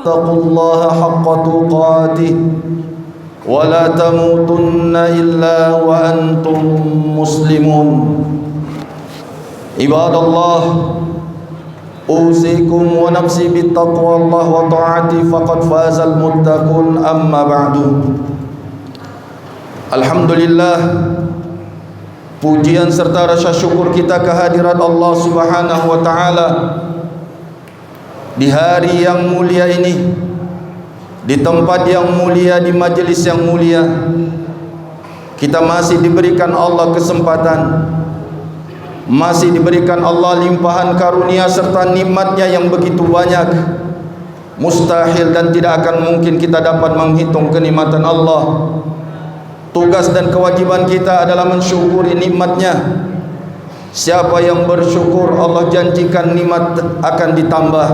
اتقوا الله حق تقاته ولا تموتن إلا وأنتم مسلمون عباد الله أوصيكم ونفسي بتقوى الله وطاعته فقد فاز المتقون أما بعد. Alhamdulillah, pujian serta rasa syukur kita kehadirat Allah Subhanahu wa taala di hari yang mulia ini, di tempat yang mulia, di majelis yang mulia. Kita masih diberikan Allah kesempatan, masih diberikan Allah limpahan karunia serta nikmatnya yang begitu banyak. Mustahil dan tidak akan mungkin kita dapat menghitung kenikmatan Allah. Tugas dan kewajiban kita adalah mensyukuri nikmatnya. Siapa yang bersyukur, Allah janjikan nikmat akan ditambah.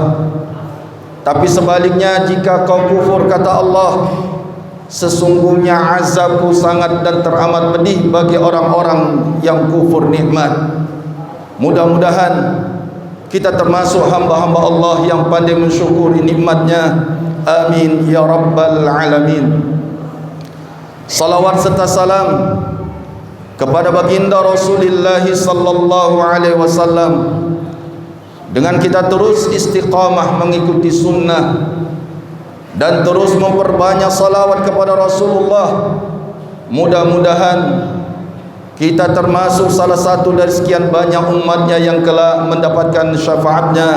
Tapi sebaliknya, jika kau kufur, kata Allah, sesungguhnya azabku sangat dan teramat pedih bagi orang-orang yang kufur nikmat. Mudah-mudahan kita termasuk hamba-hamba Allah yang pandai mensyukuri nikmatnya. Amin ya rabbal alamin. Salawat serta salam kepada baginda Rasulullah sallallahu alaihi wasallam, dengan kita terus istiqamah mengikuti sunnah dan terus memperbanyak salawat kepada Rasulullah. Mudah-mudahan kita termasuk salah satu dari sekian banyak umatnya yang kelak mendapatkan syafaatnya.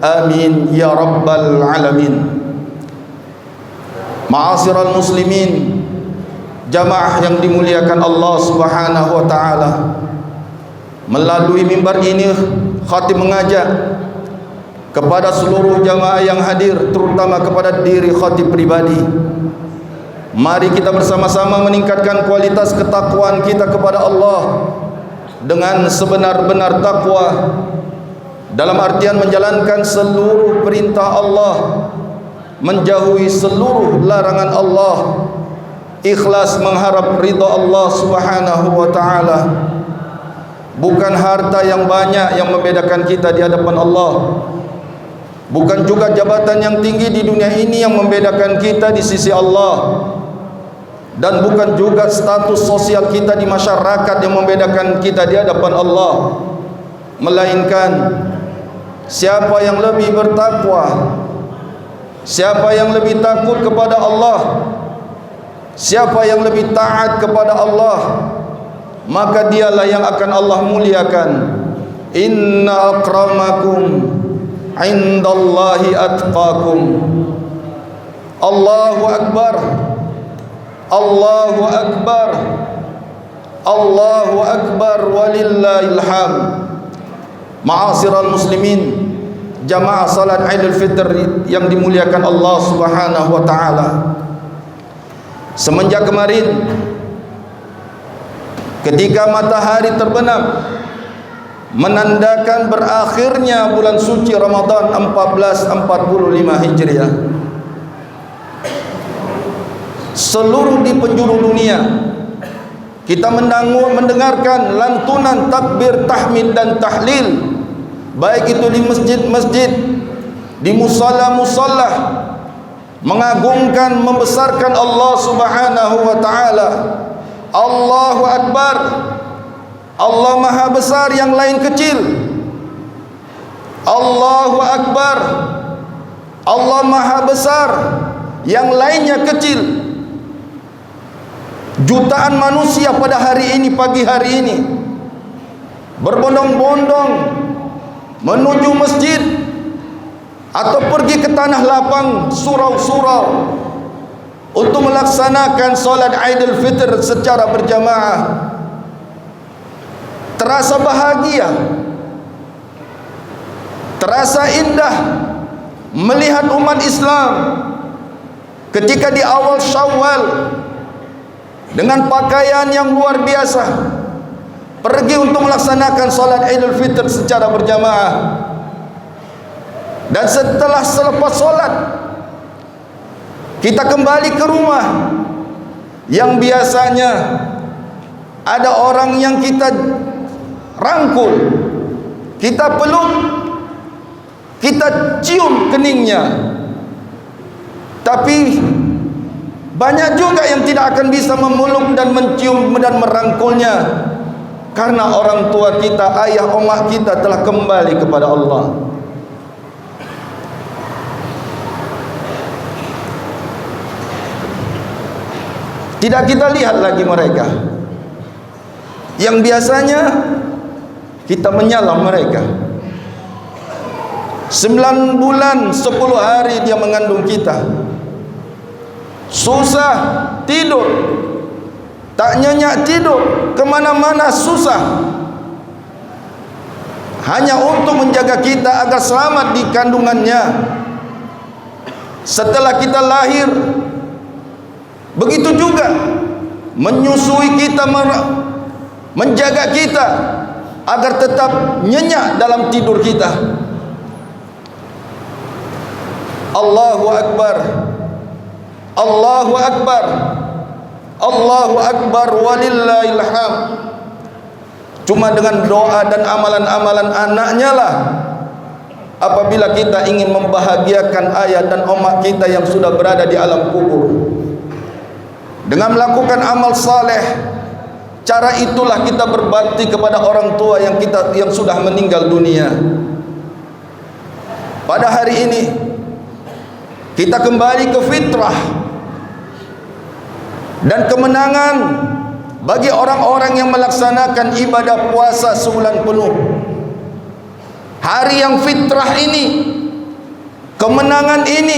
Amin ya rabbal alamin. Ma'asyiral muslimin, jamaah yang dimuliakan Allah Subhanahu wa taala, melalui mimbar ini khatib mengajak kepada seluruh jamaah yang hadir, terutama kepada diri khatib pribadi. Mari kita bersama-sama meningkatkan kualitas ketakwaan kita kepada Allah dengan sebenar-benar takwa, dalam artian menjalankan seluruh perintah Allah, menjauhi seluruh larangan Allah, ikhlas mengharap ridha Allah Subhanahu wa taala. Bukan harta yang banyak yang membedakan kita di hadapan Allah, bukan juga jabatan yang tinggi di dunia ini yang membedakan kita di sisi Allah, dan bukan juga status sosial kita di masyarakat yang membedakan kita di hadapan Allah, melainkan siapa yang lebih bertakwa, siapa yang lebih takut kepada Allah, siapa yang lebih taat kepada Allah, maka dialah yang akan Allah muliakan. Inna akramakum indallahi atqakum. Allahu akbar, Allahu akbar, Allahu akbar walillahil hamd. Ma'asyiral muslimin, jamaah salat Idul Fitr yang dimuliakan Allah Subhanahu wa taala. Semenjak kemarin, ketika matahari terbenam menandakan berakhirnya bulan suci Ramadan 1445 Hijriah, seluruh di penjuru dunia kita mendengarkan lantunan takbir, tahmid dan tahlil, baik itu di masjid-masjid, di musalla-musalla, mengagungkan, membesarkan Allah Subhanahu wa taala. Allahu akbar, Allah maha besar, yang lain kecil. Allahu akbar, Allah maha besar, yang lainnya kecil. Jutaan manusia pada hari ini, pagi hari ini, berbondong-bondong menuju masjid atau pergi ke tanah lapang, surau-surau, untuk melaksanakan solat Idul Fitr secara berjamaah. Terasa bahagia, terasa indah melihat umat Islam ketika di awal Syawal dengan pakaian yang luar biasa pergi untuk melaksanakan solat Idul Fitr secara berjamaah. Dan selepas solat kita kembali ke rumah, yang biasanya ada orang yang kita rangkul, kita peluk, kita cium keningnya, Tapi banyak juga yang tidak akan bisa memeluk dan mencium dan merangkulnya, karena orang tua kita, ayah omak kita telah kembali kepada Allah. Tidak kita lihat lagi mereka yang biasanya kita menyalam mereka. 9 bulan 10 hari dia mengandung kita, susah tidur, tak nyenyak tidur, kemana-mana susah, hanya untuk menjaga kita agar selamat di kandungannya. Setelah kita lahir, begitu juga menyusui kita, menjaga kita agar tetap nyenyak dalam tidur kita. Allahu Akbar, Allahu Akbar, Allahu Akbar, walillahil hamd. Cuma dengan doa dan amalan-amalan anaknya lah, apabila kita ingin membahagiakan ayah dan omak kita yang sudah berada di alam kubur, dengan melakukan amal saleh. Cara itulah kita berbakti kepada orang tua yang sudah meninggal dunia. Pada hari ini kita kembali ke fitrah dan kemenangan bagi orang-orang yang melaksanakan ibadah puasa sebulan penuh. Hari yang fitrah ini, kemenangan ini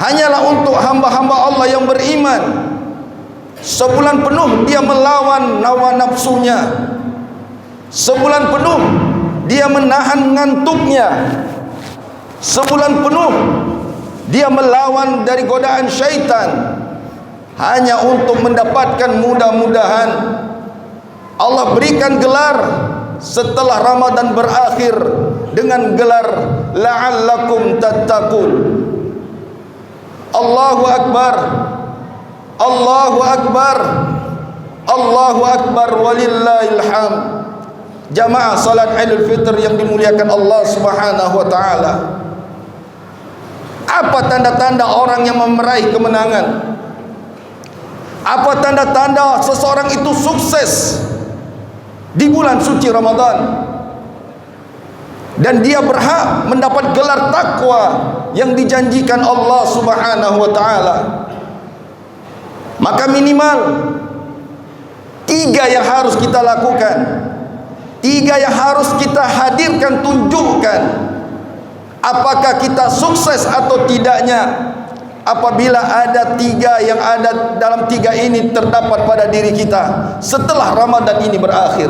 hanyalah untuk hamba-hamba Allah yang beriman. Sebulan penuh dia melawan hawa nafsunya, sebulan penuh dia menahan ngantuknya, sebulan penuh dia melawan dari godaan syaitan, hanya untuk mendapatkan mudah-mudahan Allah berikan gelar setelah Ramadan berakhir dengan gelar la'allakum tattaqun. Allahu Akbar, Allahu Akbar, Allahu Akbar, walillahil hamd. Jamaah salat Idul Fitr yang dimuliakan Allah Subhanahu wa taala. Apa tanda-tanda orang yang meraih kemenangan? Apa tanda-tanda seseorang itu sukses di bulan suci Ramadan dan dia berhak mendapat gelar takwa yang dijanjikan Allah Subhanahu wa taala? Maka minimal 3 yang harus kita lakukan, 3 yang harus kita hadirkan, tunjukkan apakah kita sukses atau tidaknya. Apabila ada 3 yang ada dalam 3 ini terdapat pada diri kita setelah Ramadan ini berakhir.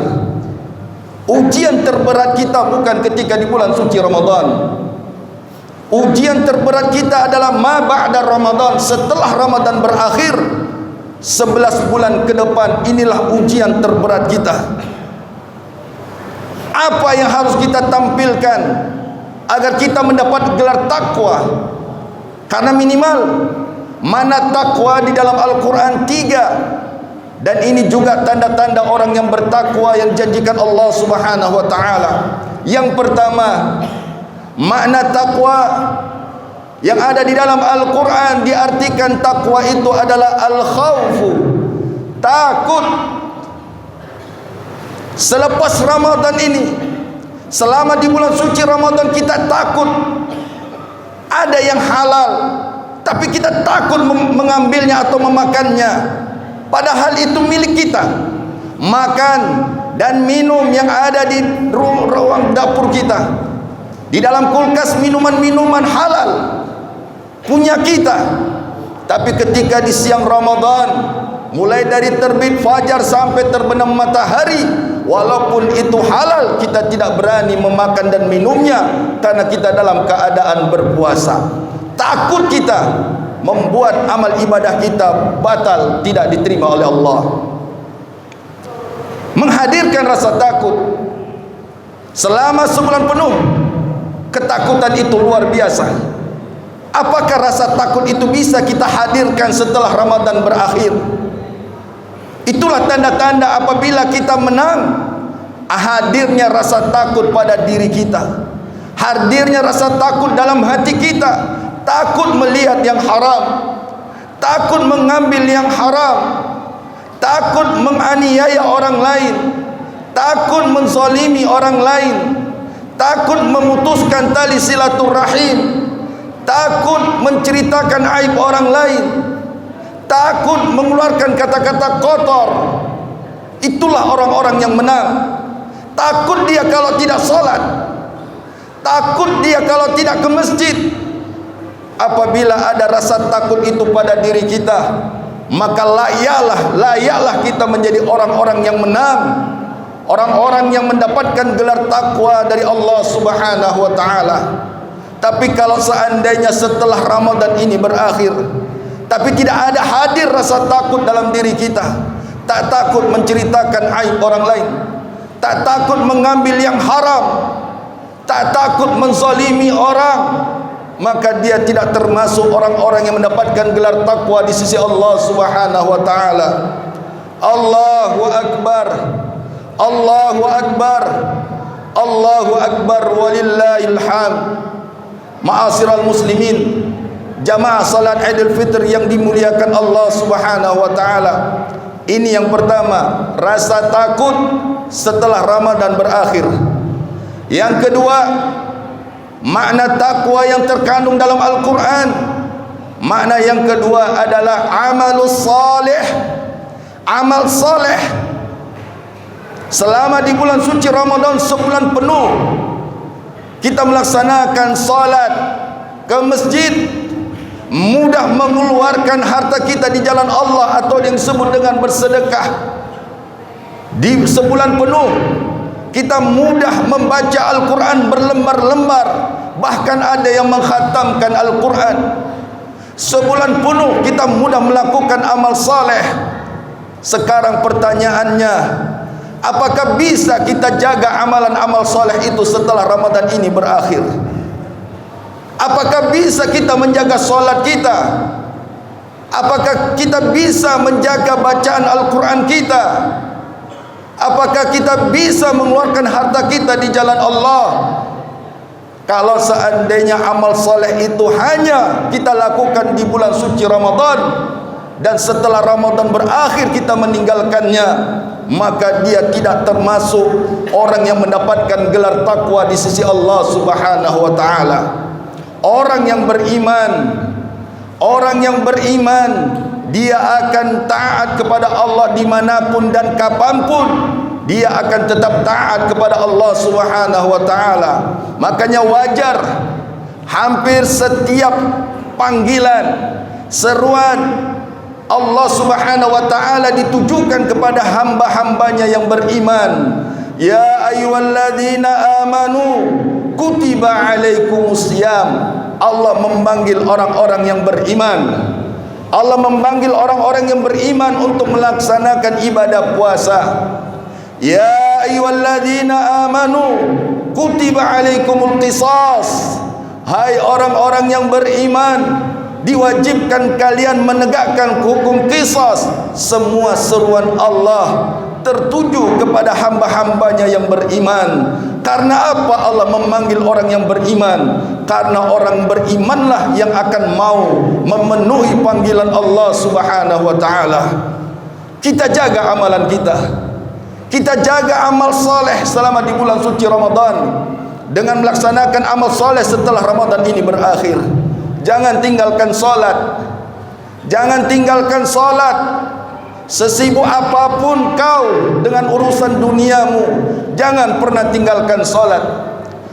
Ujian terberat kita bukan ketika di bulan suci Ramadan. Ujian terberat kita adalah ma ba'da Ramadan, setelah Ramadan berakhir 11 bulan ke depan. Inilah ujian terberat kita. Apa yang harus kita tampilkan agar kita mendapat gelar takwa? Karena minimal mana takwa di dalam Al-Quran 3, dan ini juga tanda-tanda orang yang bertakwa yang janjikan Allah Subhanahu wa taala. Yang pertama, makna takwa yang ada di dalam Al-Quran diartikan takwa itu adalah al-khawfu, takut. Selepas Ramadan ini, selama di bulan suci Ramadan kita takut. Ada yang halal tapi kita takut mengambilnya atau memakannya, padahal itu milik kita. Makan dan minum yang ada di ruang dapur kita, di dalam kulkas minuman-minuman halal punya kita. Tapi ketika di siang Ramadan, mulai dari terbit fajar sampai terbenam matahari, walaupun itu halal, kita tidak berani memakan dan minumnya karena kita dalam keadaan berpuasa. Takut kita membuat amal ibadah kita batal, tidak diterima oleh Allah. Menghadirkan rasa takut selama sebulan penuh, ketakutan itu luar biasa. Apakah rasa takut itu bisa kita hadirkan setelah Ramadan berakhir? Itulah tanda-tanda apabila kita menang. Hadirnya rasa takut pada diri kita, hadirnya rasa takut dalam hati kita, takut melihat yang haram, takut mengambil yang haram, takut menganiaya orang lain, takut menzalimi orang lain, takut memutuskan tali silaturahim, takut menceritakan aib orang lain, takut mengeluarkan kata-kata kotor. Itulah orang-orang yang menang. Takut dia kalau tidak salat, takut dia kalau tidak ke masjid. Apabila ada rasa takut itu pada diri kita, maka layaklah kita menjadi orang-orang yang menang, orang-orang yang mendapatkan gelar takwa dari Allah Subhanahu wa taala. Tapi kalau seandainya setelah Ramadan ini berakhir, tapi tidak ada hadir rasa takut dalam diri kita, tak takut menceritakan aib orang lain, tak takut mengambil yang haram, tak takut menzalimi orang, maka dia tidak termasuk orang-orang yang mendapatkan gelar takwa di sisi Allah Subhanahu wa taala. Allahu akbar, Allahu akbar, Allahu akbar walillahil hamd. Ma'asyiral muslimin, jamaah salat Idul Fitr yang dimuliakan Allah Subhanahu wa taala. Ini yang pertama, rasa takut setelah Ramadan berakhir. Yang kedua, makna takwa yang terkandung dalam Al-Quran. Makna yang kedua adalah amalus salih, amal saleh. Selama di bulan suci Ramadan sebulan penuh, kita melaksanakan salat, ke masjid, mudah mengeluarkan harta kita di jalan Allah atau yang disebut dengan bersedekah. Di sebulan penuh kita mudah membaca Al-Quran berlembar-lembar, bahkan ada yang mengkhatamkan Al-Quran. Sebulan penuh kita mudah melakukan amal saleh. Sekarang pertanyaannya, apakah bisa kita jaga amalan-amal saleh itu setelah Ramadan ini berakhir? Apakah bisa kita menjaga salat kita? Apakah kita bisa menjaga bacaan Al-Quran kita? Apakah kita bisa mengeluarkan harta kita di jalan Allah? Kalau seandainya amal saleh itu hanya kita lakukan di bulan suci Ramadan, dan setelah Ramadan berakhir kita meninggalkannya, maka dia tidak termasuk orang yang mendapatkan gelar takwa di sisi Allah Subhanahu wa taala. Orang yang beriman, orang yang beriman, dia akan taat kepada Allah dimanapun dan kapanpun. Dia akan tetap taat kepada Allah Subhanahu wa taala. Makanya wajar hampir setiap panggilan, seruan Allah Subhanahu wa taala ditujukan kepada hamba-hambanya yang beriman. Ya ayyuhalladzina amanu kutiba alaikumusiyam. Allah memanggil orang-orang yang beriman. Allah memanggil orang-orang yang beriman untuk melaksanakan ibadah puasa. Ya ayyuhalladzina amanu kutiba alaikumul qisas. Hai orang-orang yang beriman, diwajibkan kalian menegakkan hukum qisas. Semua seruan Allah tertuju kepada hamba-hambanya yang beriman. Karena apa Allah memanggil orang yang beriman? Karena orang berimanlah yang akan mau memenuhi panggilan Allah Subhanahu wa taala. Kita jaga amalan kita. Kita jaga amal saleh selama di bulan suci Ramadan dengan melaksanakan amal saleh setelah Ramadan ini berakhir. Jangan tinggalkan salat. Jangan tinggalkan salat. Sesibuk apapun kau dengan urusan duniamu, jangan pernah tinggalkan salat.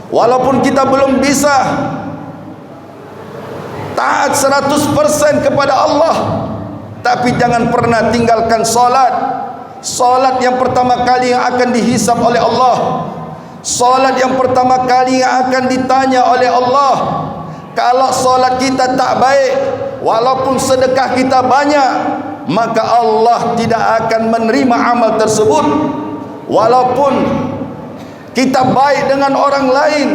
Walaupun kita belum bisa taat 100% kepada Allah, tapi jangan pernah tinggalkan salat. Salat yang pertama kali yang akan dihisab oleh Allah. Salat yang pertama kali yang akan ditanya oleh Allah. Kalau salat kita tak baik, walaupun sedekah kita banyak, maka Allah tidak akan menerima amal tersebut. Walaupun kita baik dengan orang lain,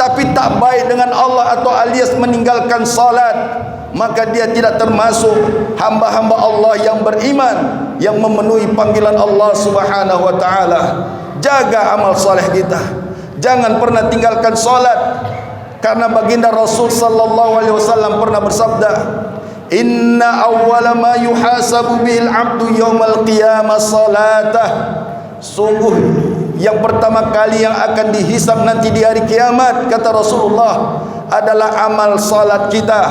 tapi tak baik dengan Allah atau alias meninggalkan salat, maka dia tidak termasuk hamba-hamba Allah yang beriman, yang memenuhi panggilan Allah Subhanahu wa taala. Jaga amal saleh kita. Jangan pernah tinggalkan salat. Karena baginda Rasul sallallahu alaihi wasallam pernah bersabda, "Inna awwala ma yuhasabu bil 'abdu yaumal qiyamah salatah." Sungguh yang pertama kali yang akan dihisab nanti di hari kiamat, kata Rasulullah, adalah amal salat kita.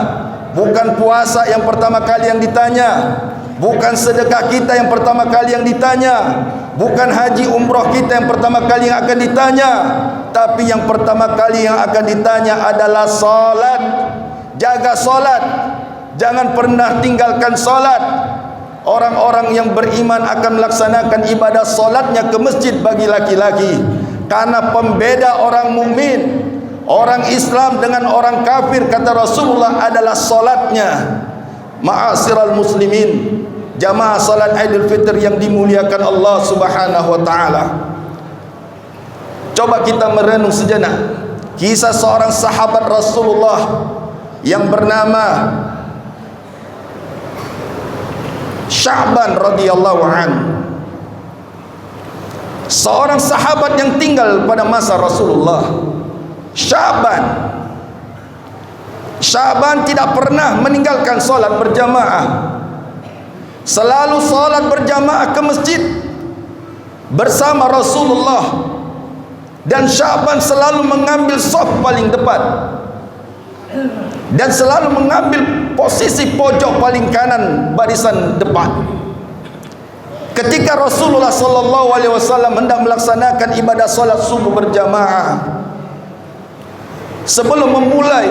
Bukan puasa yang pertama kali yang ditanya, bukan sedekah kita yang pertama kali yang ditanya, bukan haji umroh kita yang pertama kali yang akan ditanya, tapi yang pertama kali yang akan ditanya adalah salat. Jaga salat, jangan pernah tinggalkan salat. Orang-orang yang beriman akan melaksanakan ibadah salatnya ke masjid bagi laki-laki, karena pembeda orang mukmin, orang Islam dengan orang kafir, kata Rasulullah, adalah salatnya. Ma'asyiral muslimin, jamaah salat Idul Fitr yang dimuliakan Allah Subhanahu wa taala. Coba kita merenung sejenak kisah seorang sahabat Rasulullah yang bernama Sya'ban radhiyallahu anhu. Seorang sahabat yang tinggal pada masa Rasulullah. Sya'ban tidak pernah meninggalkan salat berjamaah. Selalu salat berjamaah ke masjid bersama Rasulullah. Dan Sya'ban selalu mengambil shaf paling depan dan selalu mengambil posisi pojok paling kanan barisan depan. Ketika Rasulullah sallallahu alaihi wasallam hendak melaksanakan ibadah salat subuh berjamaah, sebelum memulai,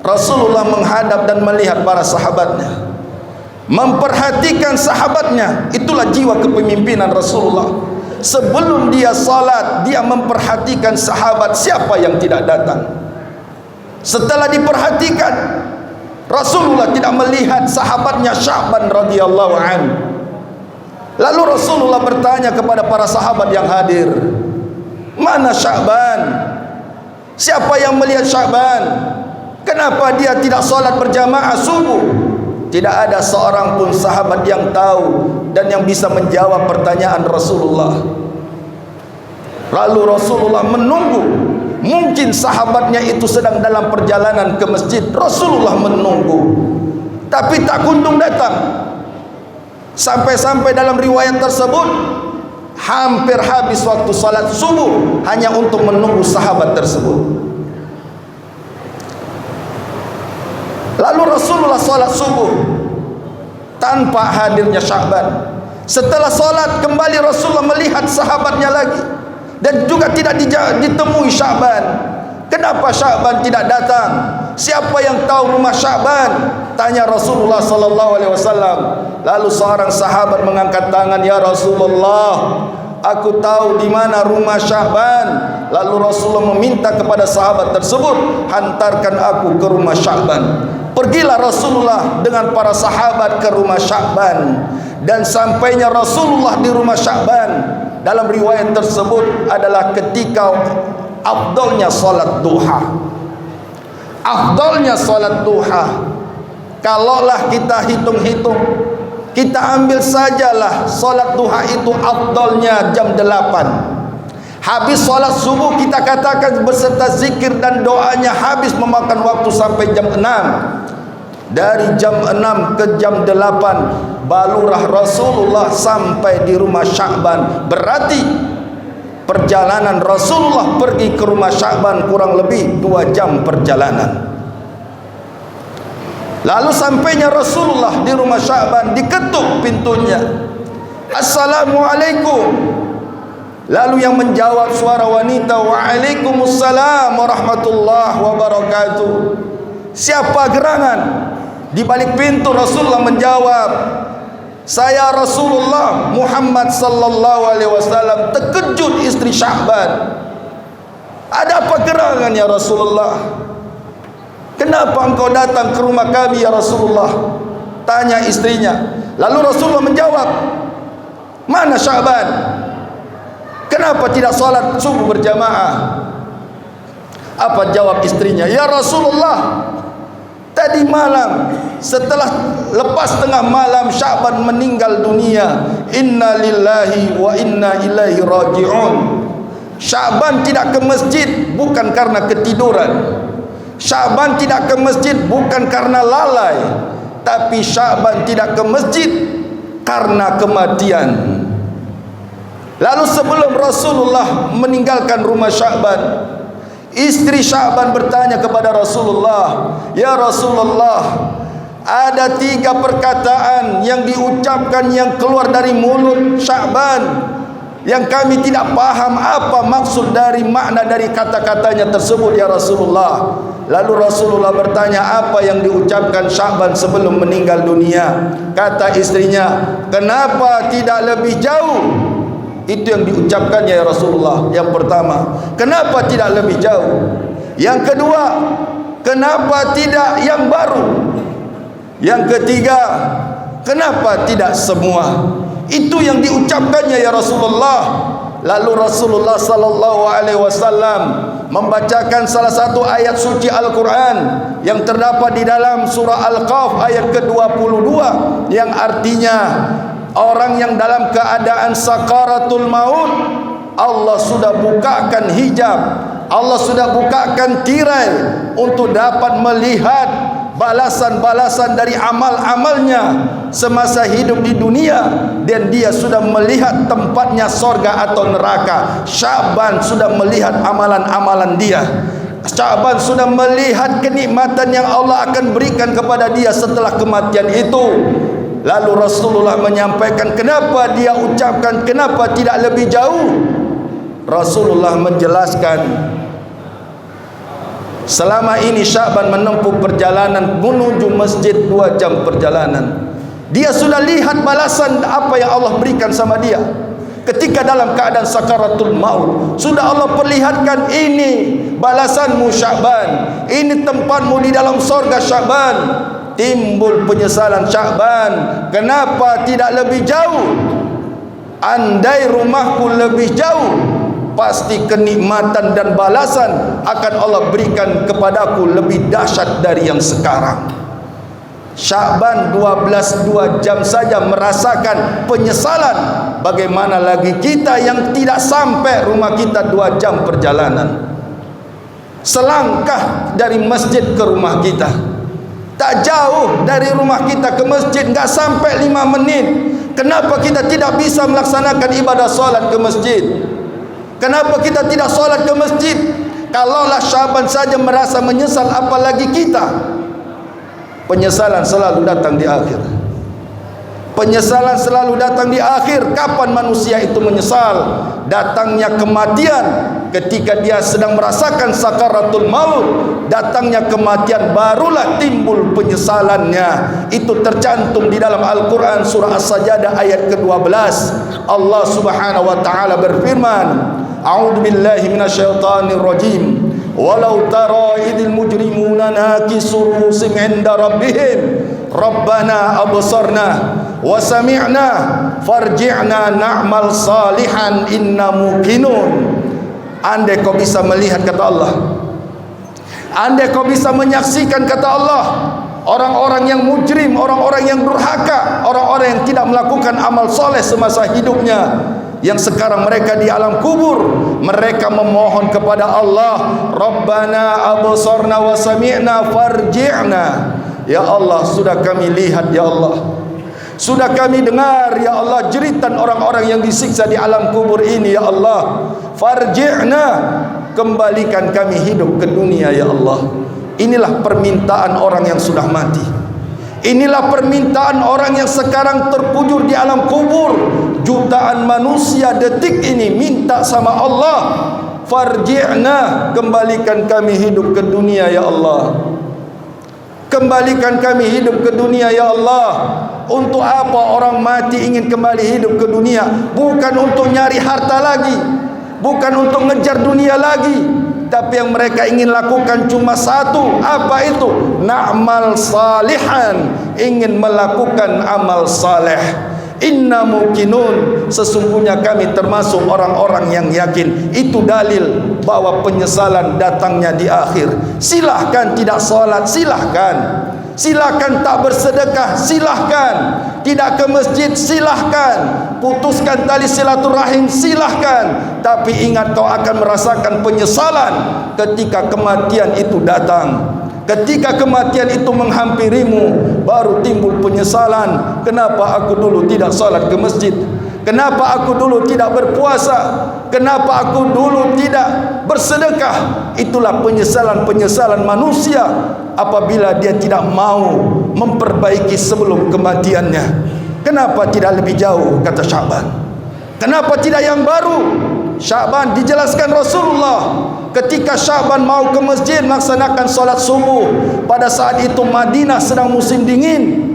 Rasulullah menghadap dan melihat para sahabatnya, memperhatikan sahabatnya. Itulah jiwa kepemimpinan Rasulullah. Sebelum dia salat, dia memperhatikan sahabat siapa yang tidak datang. Setelah diperhatikan, Rasulullah tidak melihat sahabatnya Sya'ban radhiyallahu anhu. Lalu Rasulullah bertanya kepada para sahabat yang hadir, "Mana Sya'ban? Siapa yang melihat Sya'ban? Kenapa dia tidak salat berjamaah subuh?" Tidak ada seorang pun sahabat yang tahu dan yang bisa menjawab pertanyaan Rasulullah. Lalu Rasulullah menunggu. Mungkin sahabatnya itu sedang dalam perjalanan ke masjid. Rasulullah menunggu, tapi tak kunjung datang. Sampai-sampai dalam riwayat tersebut hampir habis waktu salat subuh hanya untuk menunggu sahabat tersebut. Lalu Rasulullah salat subuh tanpa hadirnya Sya'ban. Setelah salat kembali Rasulullah melihat sahabatnya lagi dan juga tidak ditemui Sya'ban. Kenapa Sya'ban tidak datang? Siapa yang tahu rumah Sya'ban? Tanya Rasulullah sallallahu alaihi wasallam. Lalu seorang sahabat mengangkat tangan, "Ya Rasulullah, aku tahu di mana rumah Sya'ban." Lalu Rasulullah meminta kepada sahabat tersebut, "Hantarkan aku ke rumah Sya'ban." Pergilah Rasulullah dengan para sahabat ke rumah Sya'ban. Dan sampainya Rasulullah di rumah Sya'ban, dalam riwayat tersebut adalah ketika afdalnya salat duha. Afdalnya salat duha. Kalaulah kita hitung-hitung, kita ambil sajalah salat duha itu afdalnya jam 8. Habis salat subuh kita katakan beserta zikir dan doanya habis memakan waktu sampai jam 6. Dari jam 6 ke jam 8 balurah Rasulullah sampai di rumah Sya'ban. Berarti perjalanan Rasulullah pergi ke rumah Sya'ban kurang lebih 2 jam perjalanan. Lalu sampainya Rasulullah di rumah Sya'ban, diketuk pintunya, "Assalamualaikum." Lalu yang menjawab suara wanita, "Waalaikumsalam warahmatullahi wabarakatuh." Siapa gerangan? Di balik pintu Rasulullah menjawab, "Saya Rasulullah Muhammad sallallahu alaihi wasallam." Terkejut istri Sya'ban. "Ada apa gerangan ya Rasulullah? Kenapa engkau datang ke rumah kami ya Rasulullah?" Tanya istrinya. Lalu Rasulullah menjawab, "Mana Sya'ban? Kenapa tidak salat subuh berjamaah?" Apa jawab istrinya? "Ya Rasulullah, tadi malam setelah lepas tengah malam Sya'ban meninggal dunia. Inna lillahi wa inna ilaihi raji'un." Sya'ban tidak ke masjid bukan karena ketiduran, Sya'ban tidak ke masjid bukan karena lalai, tapi Sya'ban tidak ke masjid karena kematian. Lalu sebelum Rasulullah meninggalkan rumah Sya'ban, istri Sya'ban bertanya kepada Rasulullah, "Ya Rasulullah, ada 3 perkataan yang diucapkan yang keluar dari mulut Sya'ban yang kami tidak paham apa maksud dari makna dari kata-katanya tersebut ya Rasulullah." Lalu Rasulullah bertanya, "Apa yang diucapkan Sya'ban sebelum meninggal dunia?" Kata istrinya, "Kenapa tidak lebih jauh?" Itu yang diucapkannya ya Rasulullah. Yang pertama, kenapa tidak lebih jauh? Yang kedua, kenapa tidak yang baru? Yang ketiga, kenapa tidak semua? Itu yang diucapkannya ya Rasulullah. Lalu Rasulullah sallallahu alaihi wasallam membacakan salah satu ayat suci Al-Quran yang terdapat di dalam surah Al-Qaf ayat ke-22, yang artinya orang yang dalam keadaan sakaratul maut, Allah sudah bukakan hijab, Allah sudah bukakan tirai untuk dapat melihat balasan-balasan dari amal-amalnya semasa hidup di dunia, dan dia sudah melihat tempatnya sorga atau neraka. Sya'ban sudah melihat amalan-amalan dia. Sya'ban sudah melihat kenikmatan yang Allah akan berikan kepada dia setelah kematian itu. Lalu Rasulullah menyampaikan kenapa dia ucapkan kenapa tidak lebih jauh. Rasulullah menjelaskan, selama ini Sya'ban menempuh perjalanan menuju masjid 2 jam perjalanan. Dia sudah lihat balasan apa yang Allah berikan sama dia ketika dalam keadaan sakaratul maut. Sudah Allah perlihatkan, ini balasanmu Sya'ban, ini tempatmu di dalam sorga Sya'ban. Timbul penyesalan Sya'ban, kenapa tidak lebih jauh? Andai rumahku lebih jauh, pasti kenikmatan dan balasan akan Allah berikan kepadaku lebih dahsyat dari yang sekarang. Sya'ban 2 jam saja merasakan penyesalan, bagaimana lagi kita yang tidak sampai rumah kita 2 jam perjalanan. Selangkah dari masjid ke rumah kita, tak jauh dari rumah kita ke masjid, enggak sampai 5 menit. Kenapa kita tidak bisa melaksanakan ibadah solat ke masjid? Kenapa kita tidak solat ke masjid? Kalaulah Sya'ban saja merasa menyesal, apalagi kita. Penyesalan selalu datang di akhir. Penyesalan selalu datang di akhir. Kapan manusia itu menyesal? Datangnya kematian ketika dia sedang merasakan sakaratul maut. Datangnya kematian, barulah timbul penyesalannya. Itu tercantum di dalam Al-Quran surah As-Sajdah ayat ke-12. Allah subhanahu wa ta'ala berfirman, "A'udzu billahi minasyaitonir rajim. Walau tara idil mujrimuna nakisu rusim 'inda rabbihim Rabbana absarna wa sami'na farji'na na'mal salihan inna muqinun." Andai kau bisa melihat, kata Allah, andai kau bisa menyaksikan, kata Allah, orang-orang yang mujrim, orang-orang yang durhaka, orang-orang yang tidak melakukan amal soleh semasa hidupnya, yang sekarang mereka di alam kubur, mereka memohon kepada Allah, Rabbana absarna wa sami'na farji'na. Ya Allah, sudah kami lihat ya Allah, sudah kami dengar ya Allah jeritan orang-orang yang disiksa di alam kubur ini ya Allah. Farji'na, kembalikan kami hidup ke dunia ya Allah. Inilah permintaan orang yang sudah mati. Inilah permintaan orang yang sekarang terkubur di alam kubur. Jutaan manusia detik ini minta sama Allah, farji'na, kembalikan kami hidup ke dunia ya Allah. Kembalikan kami hidup ke dunia ya Allah. Untuk apa orang mati ingin kembali hidup ke dunia? Bukan untuk nyari harta lagi, bukan untuk ngejar dunia lagi, tapi yang mereka ingin lakukan cuma satu. Apa itu? Na'mal salihan, ingin melakukan amal saleh. Inna muqinun, sesungguhnya kami termasuk orang-orang yang yakin. Itu dalil bahwa penyesalan datangnya di akhir. Silahkan tidak salat, silahkan. Silahkan tak bersedekah, silahkan. Tidak ke masjid, silahkan. Putuskan tali silaturahim, silahkan. Tapi ingat, kau akan merasakan penyesalan ketika kematian itu datang. Ketika kematian itu menghampirimu, baru timbul penyesalan. Kenapa aku dulu tidak salat ke masjid? Kenapa aku dulu tidak berpuasa? Kenapa aku dulu tidak bersedekah? Itulah penyesalan-penyesalan manusia apabila dia tidak mau memperbaiki sebelum kematiannya. Kenapa tidak lebih jauh, kata Sya'ban? Kenapa tidak yang baru? Sya'ban dijelaskan Rasulullah ketika Sya'ban mau ke masjid melaksanakan solat subuh. Pada saat itu Madinah sedang musim dingin.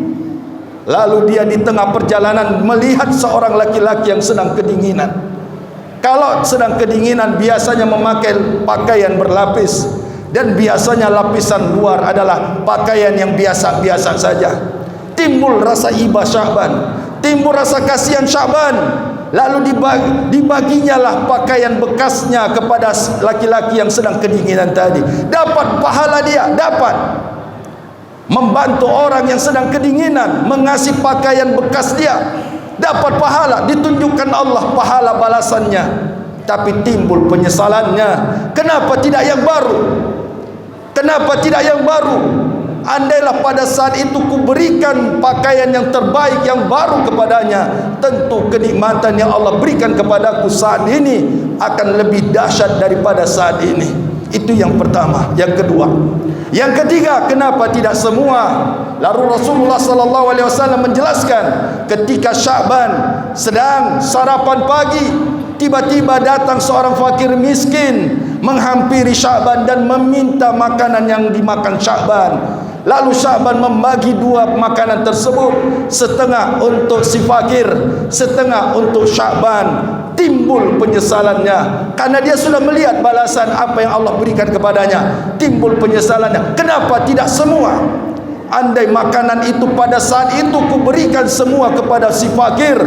Lalu dia di tengah perjalanan melihat seorang laki-laki yang sedang kedinginan. Kalau sedang kedinginan biasanya memakai pakaian berlapis, dan biasanya lapisan luar adalah pakaian yang biasa-biasa saja. Timbul rasa iba Sya'ban, timbul rasa kasihan Sya'ban. Lalu dibaginya lah pakaian bekasnya kepada laki-laki yang sedang kedinginan tadi. Dapat pahala dia, dapat membantu orang yang sedang kedinginan, mengasih pakaian bekas dia, dapat pahala, ditunjukkan Allah pahala balasannya. Tapi timbul penyesalannya. Kenapa tidak yang baru? Kenapa tidak yang baru? Andailah pada saat itu kuberikan pakaian yang terbaik, yang baru kepadanya, tentu kenikmatan yang Allah berikan kepadaku saat ini akan lebih dahsyat daripada saat ini. Itu yang pertama. Yang kedua, yang ketiga, kenapa tidak semua? Lalu Rasulullah SAW menjelaskan, ketika Sya'ban sedang sarapan pagi, tiba-tiba datang seorang fakir miskin menghampiri Sya'ban dan meminta makanan yang dimakan Sya'ban. Lalu Sya'ban membagi dua makanan tersebut, setengah untuk si fakir, setengah untuk Sya'ban. Timbul penyesalannya karena dia sudah melihat balasan apa yang Allah berikan kepadanya. Timbul penyesalannya, kenapa tidak semua? Andai makanan itu pada saat itu kuberikan semua kepada si fakir,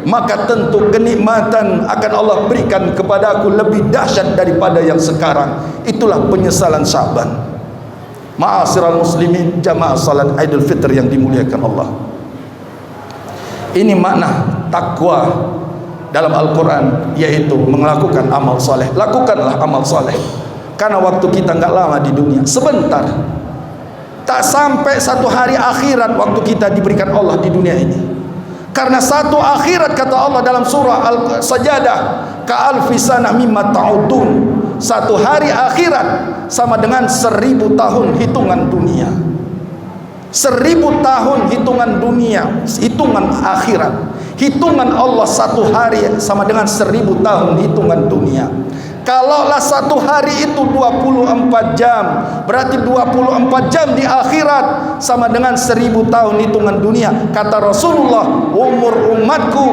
maka tentu kenikmatan akan Allah berikan kepadaku lebih dahsyat daripada yang sekarang. Itulah penyesalan Sya'ban. Ma'asyiral muslimin, jamaah salat Idul Fitr yang dimuliakan Allah. Ini makna takwa dalam Al-Quran, yaitu melakukan amal soleh. Lakukanlah amal soleh, karena waktu kita enggak lama di dunia, sebentar. Tak sampai satu hari akhirat waktu kita diberikan Allah di dunia ini. Karena satu akhirat, kata Allah dalam surah Al-Sajadah, ka'alfi sanah mimma ta'udun. Satu hari akhirat sama dengan 1000 tahun hitungan dunia. 1000 tahun hitungan dunia, hitungan akhirat. Hitungan Allah satu hari sama dengan 1000 tahun hitungan dunia. Kalaulah satu hari itu 24 jam, berarti 24 jam di akhirat sama dengan 1000 tahun hitungan dunia. Kata Rasulullah, umur umatku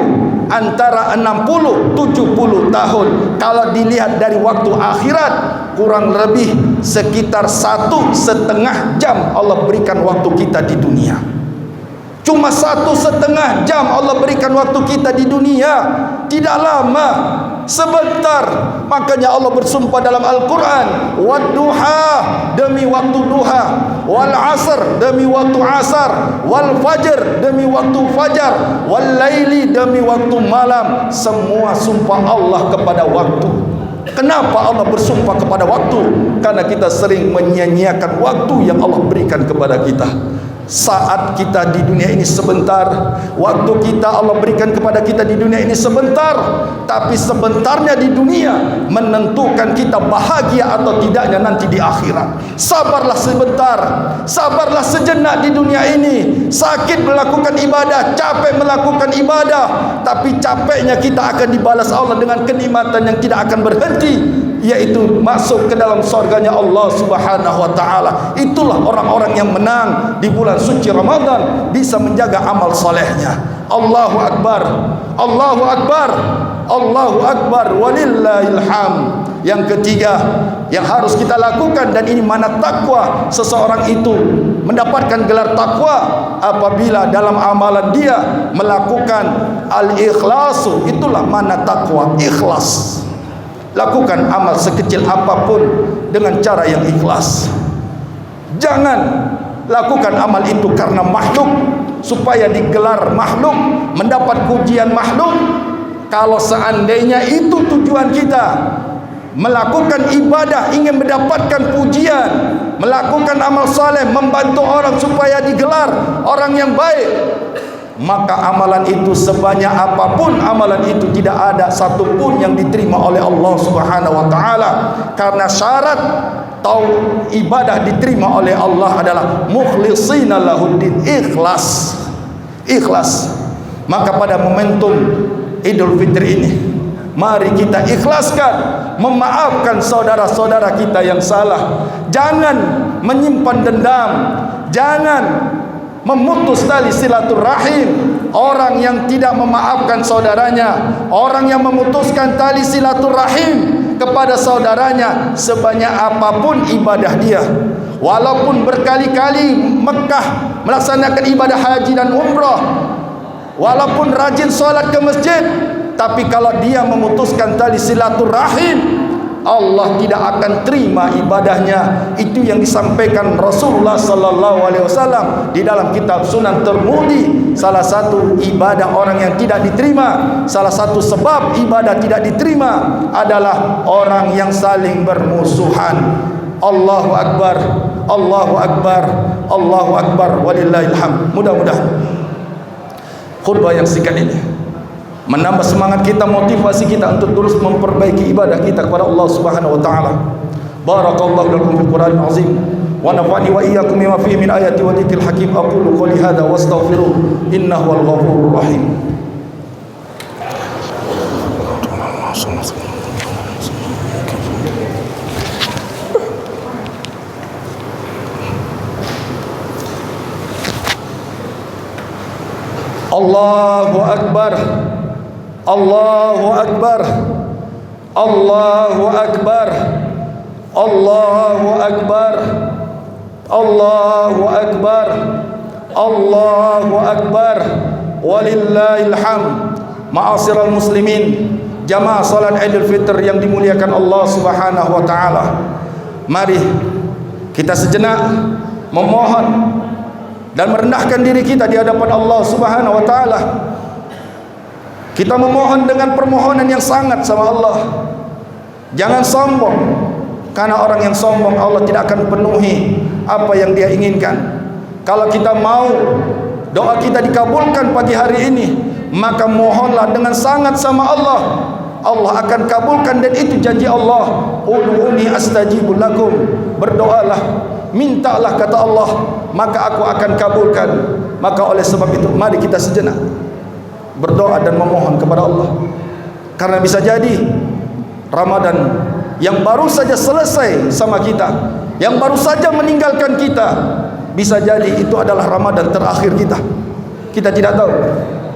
antara 60-70 tahun. Kalau dilihat dari waktu akhirat, kurang lebih sekitar 1,5 jam Allah berikan waktu kita di dunia. Cuma 1,5 jam Allah berikan waktu kita di dunia. Tidak lama, sebentar. Makanya Allah bersumpah dalam Al-Quran, wadduha, demi waktu duha, wal asr, demi waktu asar, wal fajr, demi waktu fajar, wal laili, demi waktu malam. Semua sumpah Allah kepada waktu. Kenapa Allah bersumpah kepada waktu? Karena kita sering menyia-nyiakan waktu yang Allah berikan kepada kita. Saat kita di dunia ini sebentar, waktu kita Allah berikan kepada kita di dunia ini sebentar. Tapi sebentarnya di dunia menentukan kita bahagia atau tidaknya nanti di akhirat. Sabarlah sebentar, sabarlah sejenak di dunia ini. Sakit melakukan ibadah, capek melakukan ibadah, tapi capeknya kita akan dibalas Allah dengan kenikmatan yang tidak akan berhenti, yaitu masuk ke dalam surganya Allah Subhanahu wa taala. Itulah orang-orang yang menang di bulan suci Ramadan, bisa menjaga amal solehnya. Allahu Akbar, Allahu Akbar, Allahu Akbar, walillahil hamd. Yang ketiga yang harus kita lakukan, dan ini mana takwa seseorang itu mendapatkan gelar takwa apabila dalam amalan dia melakukan al-ikhlasu. Itulah mana takwa, ikhlas. Lakukan amal sekecil apapun dengan cara yang ikhlas. Jangan lakukan amal itu karena makhluk, supaya digelar makhluk, mendapat pujian makhluk. Kalau seandainya itu tujuan kita, melakukan ibadah ingin mendapatkan pujian, melakukan amal saleh, membantu orang supaya digelar orang yang baik, maka amalan itu sebanyak apapun amalan itu tidak ada satupun yang diterima oleh Allah Subhanahu wa taala. Karena syarat ibadah diterima oleh Allah adalah mukhlishina lahuddin, ikhlas. Ikhlas. Maka pada momentum Idul Fitri ini, mari kita ikhlaskan, memaafkan saudara-saudara kita yang salah. Jangan menyimpan dendam, jangan memutus tali silaturahim. Orang yang tidak memaafkan saudaranya, orang yang memutuskan tali silaturahim kepada saudaranya, sebanyak apapun ibadah dia, walaupun berkali-kali Mekah melaksanakan ibadah haji dan umrah, walaupun rajin sholat ke masjid, tapi kalau dia memutuskan tali silaturahim, Allah tidak akan terima ibadahnya. Itu yang disampaikan Rasulullah sallallahu alaihi wasallam di dalam kitab Sunan Tirmidzi. Salah satu ibadah orang yang tidak diterima, salah satu sebab ibadah tidak diterima adalah orang yang saling bermusuhan. Allahu akbar, Allahu akbar, Allahu akbar, walillahil hamd. Mudah-mudahan khutbah yang singkat ini menambah semangat kita, motivasi kita untuk terus memperbaiki ibadah kita kepada Allah Subhanahu wa taala. Barakallahu lakum fil Qur'anil azim wa nafa'ani wa iyyakum bima fihi min ayati wa dzikril hakim. Aqulu qouli hadza wastaghfiruh innahu wal ghafurur rahim. Allahu akbar, Allahu akbar, Allahu akbar, Allahu akbar, Allahu akbar, Allahu akbar, walillahil hamd. Ma'asyiral muslimin, jamaah salat Idul Fitr yang dimuliakan Allah Subhanahu wa taala, mari kita sejenak memohon dan merendahkan diri kita di hadapan Allah Subhanahu wa taala. Kita memohon dengan permohonan yang sangat sama Allah. Jangan sombong, karena orang yang sombong Allah tidak akan penuhi apa yang dia inginkan. Kalau kita mau doa kita dikabulkan pagi hari ini, maka mohonlah dengan sangat sama Allah. Allah akan kabulkan, dan itu janji Allah. Ud'uni astajibul lakum. Berdoalah, mintalah kata Allah, maka aku akan kabulkan. Maka oleh sebab itu mari kita sejenak berdoa dan memohon kepada Allah. Karena bisa jadi Ramadan yang baru saja selesai sama kita, yang baru saja meninggalkan kita, bisa jadi itu adalah Ramadan terakhir kita. Kita tidak tahu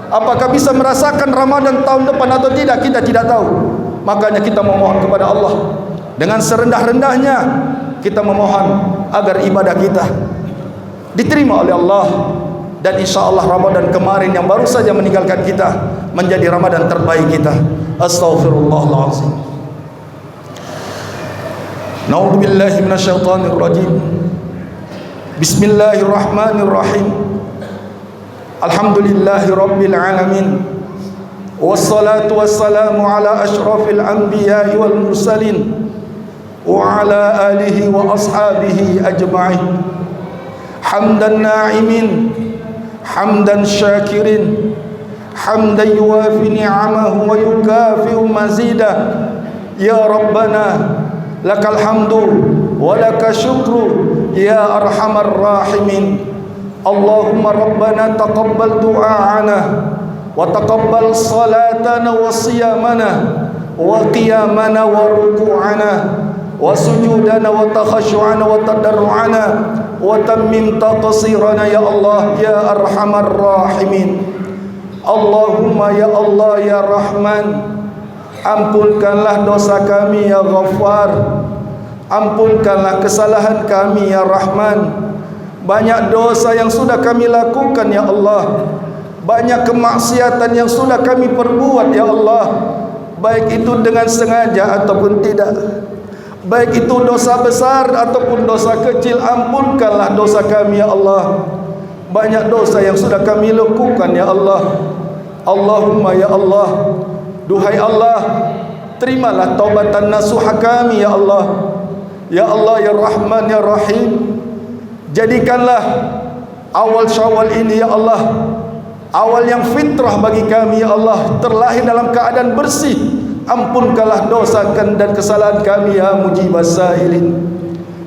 apakah bisa merasakan Ramadan tahun depan atau tidak, kita tidak tahu. Makanya kita memohon kepada Allah dengan serendah-rendahnya. Kita memohon agar ibadah kita diterima oleh Allah, dan insya Allah Ramadan kemarin yang baru saja meninggalkan kita menjadi Ramadan terbaik kita. Astaghfirullahaladzim. Na'udzubillahi minasyaitonir rajim. Bismillahirrahmanirrahim. Alhamdulillahi rabbil alamin. Wassalatu wassalamu ala asyrafil anbiya'i wal mursalin wa ala alihi wa ashabihi ajma'in. Hamdan na'imin, hamdan syakirin, hamdan yuwafi ni'amahu wa yukafi'u mazidah. Ya Rabbana lakal hamdu wa laka syukru ya arhamar rahimin. Allahumma Rabbana taqabbal du'a'ana wa taqabbal salatana wa siyamana wa qiyamana wa ruku'ana wa sujudana wa takhashu'ana wa tadarru'ana wa tammim taqsirana ya Allah ya arhamar rahimin. Allahumma ya Allah ya Rahman, ampunkanlah dosa kami ya Ghaffar, ampunkanlah kesalahan kami ya Rahman. Banyak dosa yang sudah kami lakukan ya Allah, banyak kemaksiatan yang sudah kami perbuat ya Allah, baik itu dengan sengaja ataupun tidak, baik itu dosa besar ataupun dosa kecil. Ampunkanlah dosa kami ya Allah. Banyak dosa yang sudah kami lakukan ya Allah. Allahumma ya Allah, duhai Allah, terimalah taubatan nasuha kami ya Allah. Ya Allah ya Rahman ya Rahim, jadikanlah awal Syawal ini ya Allah awal yang fitrah bagi kami ya Allah, terlahir dalam keadaan bersih. Ampunkanlah dosa dan kesalahan kami ya Mujibas Sa'ilin.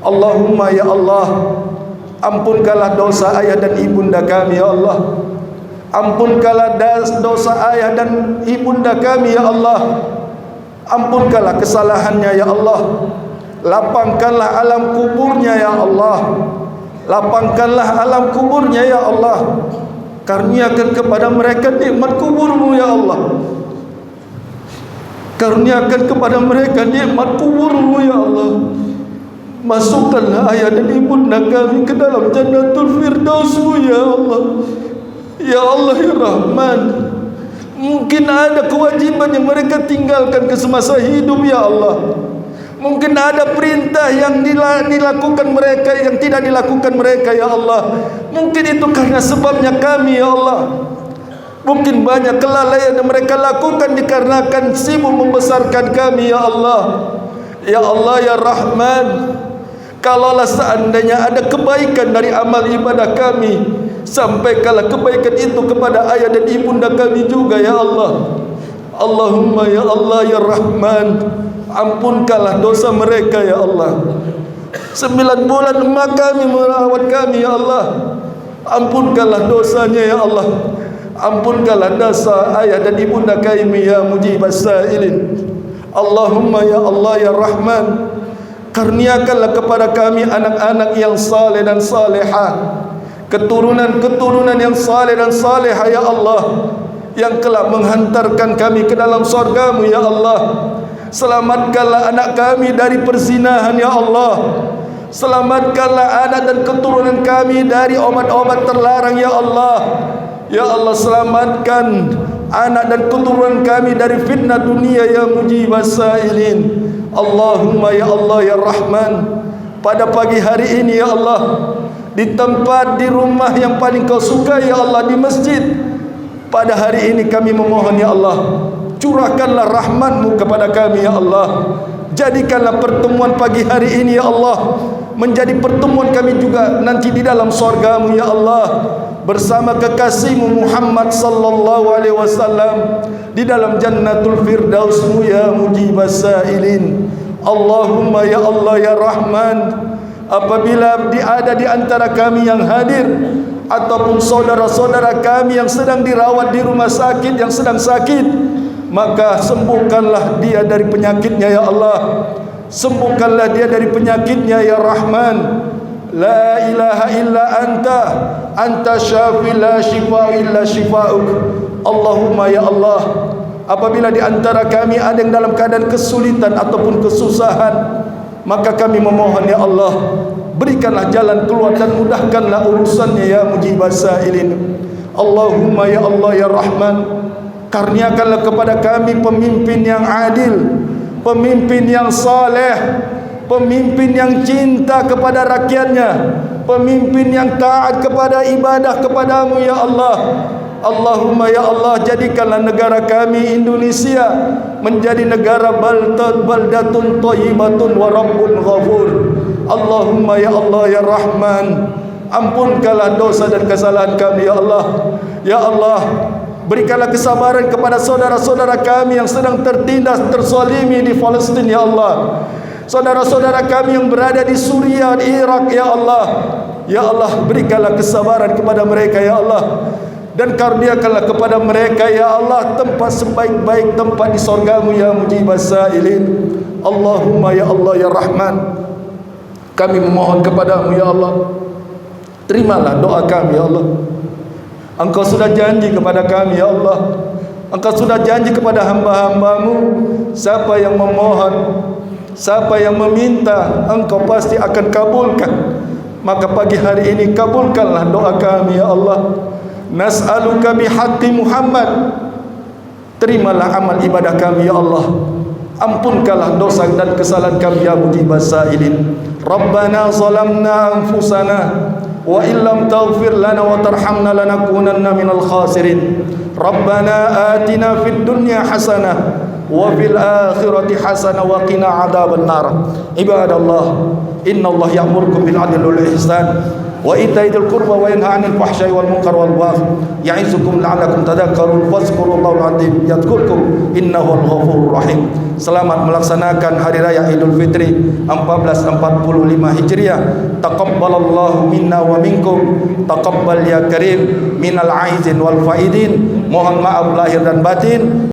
Allahumma ya Allah, ampunkanlah dosa ayah dan ibunda kami ya Allah. Ampunkanlah dosa ayah dan ibunda kami ya Allah. Ampunkanlah kesalahannya ya Allah. Lapangkanlah alam kuburnya ya Allah. Lapangkanlah alam kuburnya ya Allah. Karuniakan kepada mereka nikmat kuburmu ya Allah. Karuniakan kepada mereka nikmat kuburmu ya Allah. Masukkanlah ayah dan ibunda kami ke dalam Jannatul Firdausmu ya Allah. Ya Allah ya Rahman, mungkin ada kewajiban yang mereka tinggalkan ke semasa hidup ya Allah. Mungkin ada perintah yang dilakukan mereka yang tidak dilakukan mereka ya Allah. Mungkin itu karena sebabnya kami ya Allah. Mungkin banyak kelalaian yang mereka lakukan dikarenakan sibuk membesarkan kami ya Allah. Ya Allah ya Rahman, kalaulah seandainya ada kebaikan dari amal ibadah kami, sampaikanlah kebaikan itu kepada ayah dan ibunda kami juga ya Allah. Allahumma ya Allah ya Rahman, ampunkanlah dosa mereka ya Allah. 9 bulan emak kami merawat kami ya Allah. Ampunkanlah dosanya ya Allah. Ampunkanlah dosa ayah dan ibunda kami ya Mujibas Sa'ilin. Allahumma ya Allah ya Rahman, karuniakanlah kepada kami anak-anak yang saleh dan salehah, keturunan-keturunan yang saleh dan salehah ya Allah, yang kelak menghantarkan kami ke dalam surga-Mu ya Allah. Selamatkanlah anak kami dari perzinahan ya Allah. Selamatkanlah anak dan keturunan kami dari obat-obat terlarang ya Allah. Ya Allah, selamatkan anak dan keturunan kami dari fitnah dunia ya Mujibas Sa'ilin. Allahumma ya Allah ya Rahman, pada pagi hari ini ya Allah, di tempat di rumah yang paling kau suka ya Allah, di masjid, pada hari ini kami memohon ya Allah, curahkanlah rahmat-Mu kepada kami ya Allah. Jadikanlah pertemuan pagi hari ini ya Allah menjadi pertemuan kami juga nanti di dalam surga-Mu ya Allah, bersama kekasih-Mu Muhammad sallallahu alaihi wasallam di dalam Jannatul Firdaus-Mu ya Mujibas Sa'ilin. Allahumma ya Allah ya Rahman, apabila ada di antara kami yang hadir ataupun saudara-saudara kami yang sedang dirawat di rumah sakit, yang sedang sakit, maka sembuhkanlah dia dari penyakitnya ya Allah. Sembuhkanlah dia dari penyakitnya ya Rahman. La ilaha illa anta syafi la shifa illa shifauk. Allahumma ya Allah, apabila di antara kami ada yang dalam keadaan kesulitan ataupun kesusahan, maka kami memohon ya Allah, berikanlah jalan keluar dan mudahkanlah urusannya ya Mujibas Sa'ilin. Allahumma ya Allah ya Rahman, karuniakanlah kepada kami pemimpin yang adil, pemimpin yang saleh, pemimpin yang cinta kepada rakyatnya, pemimpin yang taat kepada ibadah kepadamu ya Allah. Allahumma ya Allah, jadikanlah negara kami Indonesia menjadi negara baldatun thayyibatun wa rabbun ghafur. Allahumma ya Allah ya Rahman, ampunkanlah dosa dan kesalahan kami ya Allah. Ya Allah, berikanlah kesabaran kepada saudara-saudara kami yang sedang tertindas, terzalimi di Palestin ya Allah. Saudara-saudara kami yang berada di Suriah, di Irak ya Allah. Ya Allah, berikanlah kesabaran kepada mereka ya Allah, dan karuniakanlah kepada mereka ya Allah tempat sebaik-baik tempat di surga-Mu ya Mujibas Sa'ilin. Allahumma ya Allah ya Rahman, kami memohon kepadamu ya Allah, terimalah doa kami ya Allah. Engkau sudah janji kepada kami ya Allah, Engkau sudah janji kepada hamba-hamba-Mu, siapa yang memohon, siapa yang meminta, Engkau pasti akan kabulkan. Maka pagi hari ini kabulkanlah doa kami ya Allah. Nas'aluka bihaqqi Muhammad, terimalah amal ibadah kami ya Allah. Ampunkanlah dosa dan kesalahan kami ya mujibas sa'ilin. Rabbana zalamna anfusana wa illam taghfir lana wa tarhamna lanakunanna minal khasirin. Rabbana atina fid dunya hasanah wa fil akhirati hasanah wa qina adzaban nar. Ibadallah, innallaha ya'murukum bil 'adli wal ihsan wa ita'i dzil qurba wa yanha 'anil fahsya'i wal munkar wal baghi ya'izukum la'allakum tadhakkarun. Fadhkurullahal 'azim yadhkurkum innahu al-ghafurur rahim. Selamat melaksanakan hari raya Idul Fitri 1445 Hijriah. Taqabbalallahu minna wa minkum. Taqabbal ya karim minal aizin wal faidin. Mohon maaf lahir dan batin.